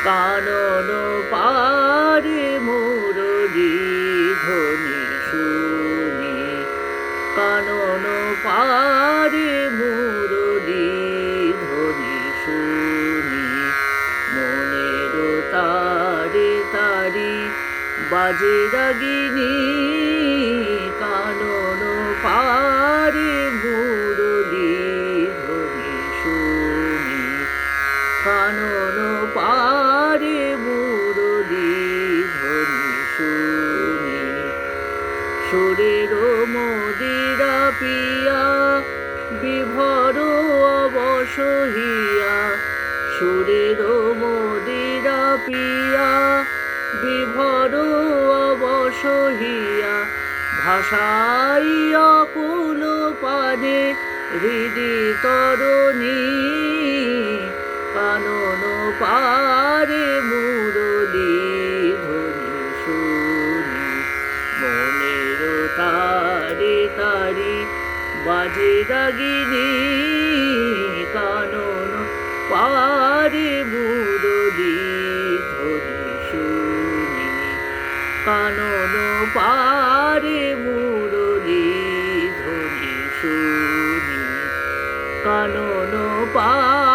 কানন পারে মুরলী ধ্বনি শুনি, কানন পারে মুরলী ধ্বনি শুনি। মনের তারে তারি বাজে রাগিনী, কানন পারে মুরলী ধ্বনি শুনি, কানন পারে মুরলী ধ্বনি শুনি। সুরের মদিরা পিয়া বিভর অবসহিয়া, সুরের মদিরা পিয়া বিভর অবসহিয়া। ভাষাইয়া কুল পানে হৃদি তরণী, কানন পারে মুরলী ধ্বনি শুনি। মনের তারে তারি বাজে রাগিনী, কানন পারে মুরলী ধ্বনি শুনি, কানন পারে মুরলী ধ্বনি শুনি, কানন পারে